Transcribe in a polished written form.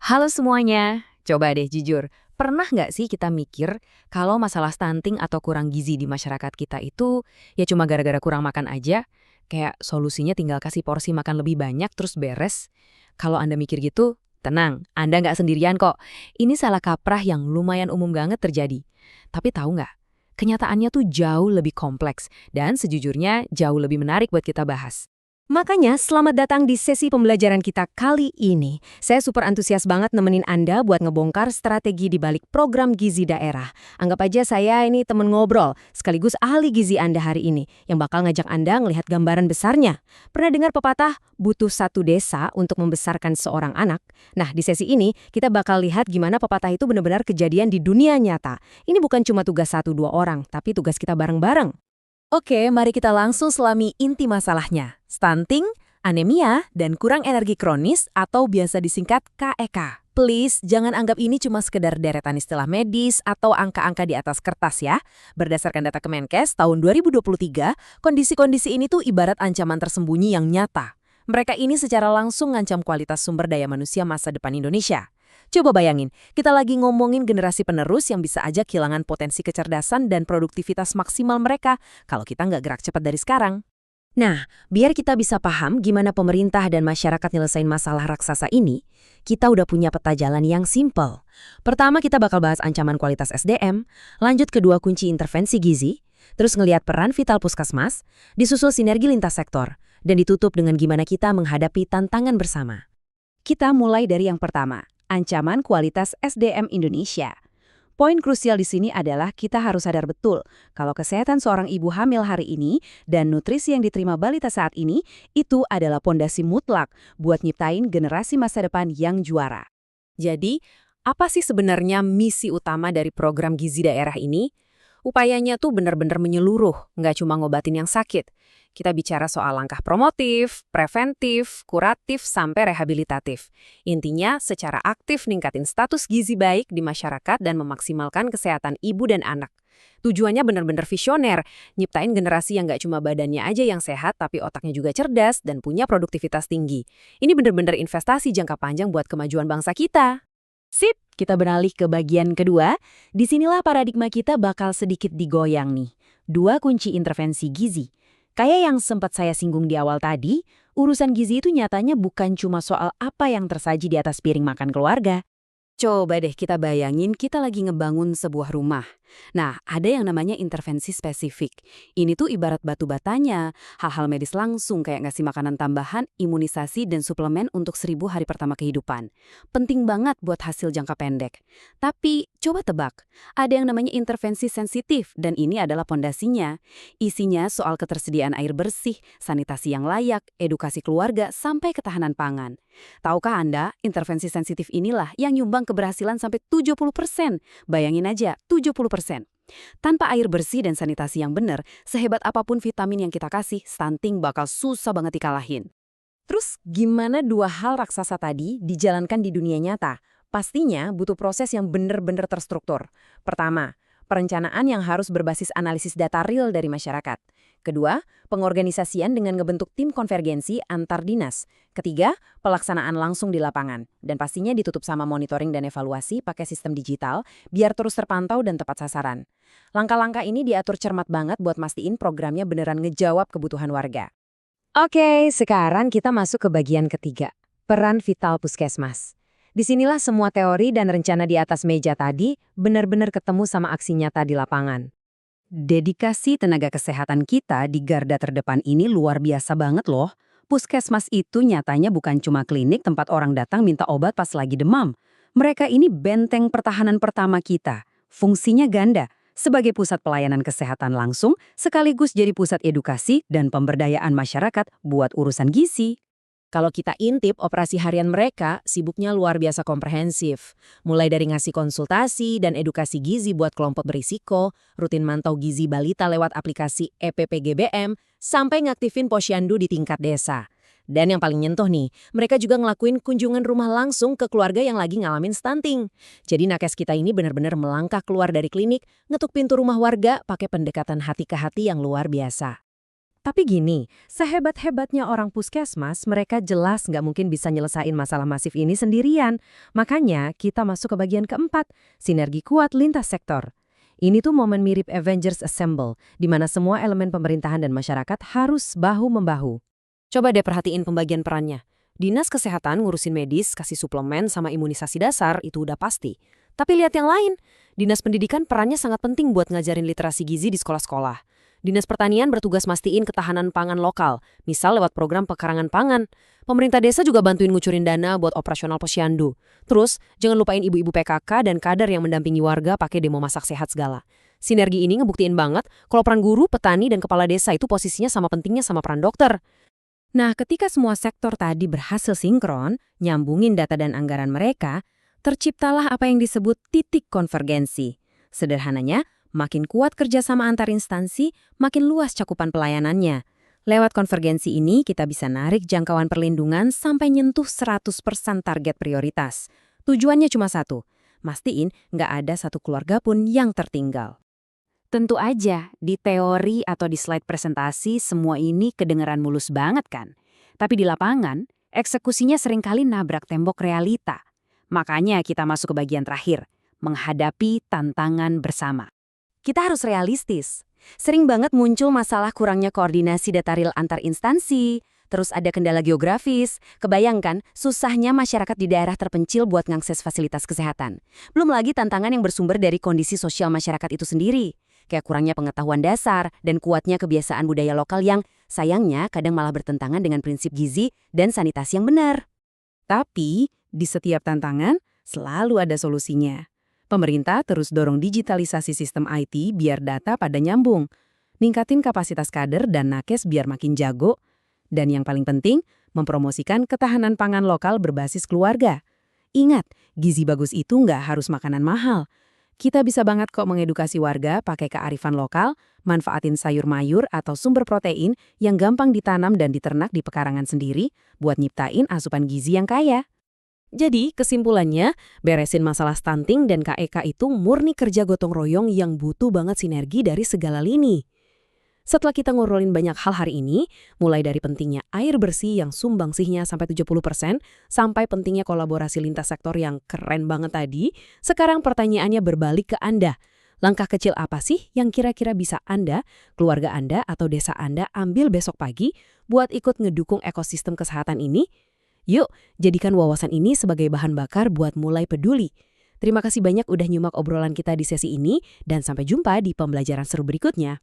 Halo semuanya, coba deh jujur, pernah nggak sih kita mikir kalau masalah stunting atau kurang gizi di masyarakat kita itu ya cuma gara-gara kurang makan aja? Kayak solusinya tinggal kasih porsi makan lebih banyak terus beres? Kalau Anda mikir gitu, tenang, Anda nggak sendirian kok. Ini salah kaprah yang lumayan umum banget terjadi. Tapi tahu nggak? Kenyataannya tuh jauh lebih kompleks dan sejujurnya jauh lebih menarik buat kita bahas. Makanya, selamat datang di sesi pembelajaran kita kali ini. Saya super antusias banget nemenin Anda buat ngebongkar strategi di balik program gizi daerah. Anggap aja saya ini temen ngobrol, sekaligus ahli gizi Anda hari ini, yang bakal ngajak Anda ngelihat gambaran besarnya. Pernah dengar pepatah, butuh satu desa untuk membesarkan seorang anak? Nah, di sesi ini, kita bakal lihat gimana pepatah itu benar-benar kejadian di dunia nyata. Ini bukan cuma tugas satu dua orang, tapi tugas kita bareng-bareng. Oke, mari kita langsung selami inti masalahnya. Stunting, anemia, dan kurang energi kronis atau biasa disingkat KEK. Please, jangan anggap ini cuma sekedar deretan istilah medis atau angka-angka di atas kertas ya. Berdasarkan data Kemenkes tahun 2023, kondisi-kondisi ini tuh ibarat ancaman tersembunyi yang nyata. Mereka ini secara langsung ngancam kualitas sumber daya manusia masa depan Indonesia. Coba bayangin, kita lagi ngomongin generasi penerus yang bisa aja kehilangan potensi kecerdasan dan produktivitas maksimal mereka kalau kita nggak gerak cepat dari sekarang. Nah, biar kita bisa paham gimana pemerintah dan masyarakat nyelesain masalah raksasa ini, kita udah punya peta jalan yang simple. Pertama, kita bakal bahas ancaman kualitas SDM, lanjut kedua kunci intervensi gizi, terus ngelihat peran vital puskesmas, disusul sinergi lintas sektor, dan ditutup dengan gimana kita menghadapi tantangan bersama. Kita mulai dari yang pertama, ancaman kualitas SDM Indonesia. Poin krusial di sini adalah kita harus sadar betul kalau kesehatan seorang ibu hamil hari ini dan nutrisi yang diterima balita saat ini itu adalah pondasi mutlak buat nyiptain generasi masa depan yang juara. Jadi, apa sih sebenarnya misi utama dari program gizi daerah ini? Upayanya tuh benar-benar menyeluruh, nggak cuma ngobatin yang sakit. Kita bicara soal langkah promotif, preventif, kuratif, sampai rehabilitatif. Intinya, secara aktif ningkatin status gizi baik di masyarakat dan memaksimalkan kesehatan ibu dan anak. Tujuannya benar-benar visioner, nyiptain generasi yang nggak cuma badannya aja yang sehat, tapi otaknya juga cerdas dan punya produktivitas tinggi. Ini benar-benar investasi jangka panjang buat kemajuan bangsa kita. Sip, kita beralih ke bagian kedua. Disinilah paradigma kita bakal sedikit digoyang nih. Dua kunci intervensi gizi. Kayak yang sempat saya singgung di awal tadi, urusan gizi itu nyatanya bukan cuma soal apa yang tersaji di atas piring makan keluarga. Coba deh kita bayangin kita lagi ngebangun sebuah rumah. Nah, ada yang namanya intervensi spesifik. Ini tuh ibarat batu batanya, hal-hal medis langsung kayak ngasih makanan tambahan, imunisasi, dan suplemen untuk 1000 hari pertama kehidupan. Penting banget buat hasil jangka pendek. Tapi, coba tebak, ada yang namanya intervensi sensitif, dan ini adalah pondasinya. Isinya soal ketersediaan air bersih, sanitasi yang layak, edukasi keluarga, sampai ketahanan pangan. Tahukah Anda, intervensi sensitif inilah yang nyumbang keberhasilan sampai 70%. Bayangin aja, 70%. Tanpa air bersih dan sanitasi yang benar, sehebat apapun vitamin yang kita kasih, stunting bakal susah banget dikalahin. Terus gimana dua hal raksasa tadi dijalankan di dunia nyata? Pastinya butuh proses yang benar-benar terstruktur. Pertama, perencanaan yang harus berbasis analisis data real dari masyarakat. Kedua, pengorganisasian dengan ngebentuk tim konvergensi antar dinas. Ketiga, pelaksanaan langsung di lapangan. Dan pastinya ditutup sama monitoring dan evaluasi pakai sistem digital biar terus terpantau dan tepat sasaran. Langkah-langkah ini diatur cermat banget buat mastiin programnya beneran ngejawab kebutuhan warga. Oke, sekarang kita masuk ke bagian ketiga, peran vital puskesmas. Disinilah semua teori dan rencana di atas meja tadi benar-benar ketemu sama aksi nyata di lapangan. Dedikasi tenaga kesehatan kita di garda terdepan ini luar biasa banget loh. Puskesmas itu nyatanya bukan cuma klinik tempat orang datang minta obat pas lagi demam. Mereka ini benteng pertahanan pertama kita. Fungsinya ganda, sebagai pusat pelayanan kesehatan langsung, sekaligus jadi pusat edukasi dan pemberdayaan masyarakat buat urusan gizi. Kalau kita intip operasi harian mereka, sibuknya luar biasa komprehensif. Mulai dari ngasih konsultasi dan edukasi gizi buat kelompok berisiko, rutin mantau gizi balita lewat aplikasi EPPGBM, sampai ngaktifin posyandu di tingkat desa. Dan yang paling nyentuh nih, mereka juga ngelakuin kunjungan rumah langsung ke keluarga yang lagi ngalamin stunting. Jadi nakes kita ini benar-benar melangkah keluar dari klinik, ngetuk pintu rumah warga pakai pendekatan hati ke hati yang luar biasa. Tapi gini, sehebat-hebatnya orang puskesmas, mereka jelas nggak mungkin bisa nyelesain masalah masif ini sendirian. Makanya kita masuk ke bagian keempat, sinergi kuat lintas sektor. Ini tuh momen mirip Avengers Assemble, di mana semua elemen pemerintahan dan masyarakat harus bahu-membahu. Coba deh perhatiin pembagian perannya. Dinas Kesehatan ngurusin medis, kasih suplemen, sama imunisasi dasar, itu udah pasti. Tapi lihat yang lain, Dinas Pendidikan perannya sangat penting buat ngajarin literasi gizi di sekolah-sekolah. Dinas Pertanian bertugas mastiin ketahanan pangan lokal, misal lewat program pekarangan pangan. Pemerintah desa juga bantuin ngucurin dana buat operasional posyandu. Terus, jangan lupain ibu-ibu PKK dan kader yang mendampingi warga pakai demo masak sehat segala. Sinergi ini ngebuktiin banget kalau peran guru, petani, dan kepala desa itu posisinya sama pentingnya sama peran dokter. Nah, ketika semua sektor tadi berhasil sinkron, nyambungin data dan anggaran mereka, terciptalah apa yang disebut titik konvergensi. Sederhananya, makin kuat kerjasama antar instansi, makin luas cakupan pelayanannya. Lewat konvergensi ini, kita bisa narik jangkauan perlindungan sampai nyentuh 100% target prioritas. Tujuannya cuma satu, mastiin nggak ada satu keluarga pun yang tertinggal. Tentu aja, di teori atau di slide presentasi semua ini kedengeran mulus banget kan? Tapi di lapangan, eksekusinya seringkali nabrak tembok realita. Makanya kita masuk ke bagian terakhir, menghadapi tantangan bersama. Kita harus realistis. Sering banget muncul masalah kurangnya koordinasi data real antar instansi, terus ada kendala geografis. Kebayangkan susahnya masyarakat di daerah terpencil buat ngakses fasilitas kesehatan. Belum lagi tantangan yang bersumber dari kondisi sosial masyarakat itu sendiri. Kayak kurangnya pengetahuan dasar dan kuatnya kebiasaan budaya lokal yang sayangnya kadang malah bertentangan dengan prinsip gizi dan sanitasi yang benar. Tapi, di setiap tantangan selalu ada solusinya. Pemerintah terus dorong digitalisasi sistem IT biar data pada nyambung, ningkatin kapasitas kader dan nakes biar makin jago, dan yang paling penting, mempromosikan ketahanan pangan lokal berbasis keluarga. Ingat, gizi bagus itu nggak harus makanan mahal. Kita bisa banget kok mengedukasi warga pakai kearifan lokal, manfaatin sayur mayur atau sumber protein yang gampang ditanam dan diternak di pekarangan sendiri buat nyiptain asupan gizi yang kaya. Jadi, kesimpulannya, beresin masalah stunting dan KEK itu murni kerja gotong royong yang butuh banget sinergi dari segala lini. Setelah kita ngobrolin banyak hal hari ini, mulai dari pentingnya air bersih yang sumbangsihnya sampai 70%, sampai pentingnya kolaborasi lintas sektor yang keren banget tadi, sekarang pertanyaannya berbalik ke Anda. Langkah kecil apa sih yang kira-kira bisa Anda, keluarga Anda, atau desa Anda ambil besok pagi buat ikut ngedukung ekosistem kesehatan ini? Yuk, jadikan wawasan ini sebagai bahan bakar buat mulai peduli. Terima kasih banyak udah nyimak obrolan kita di sesi ini, dan sampai jumpa di pembelajaran seru berikutnya.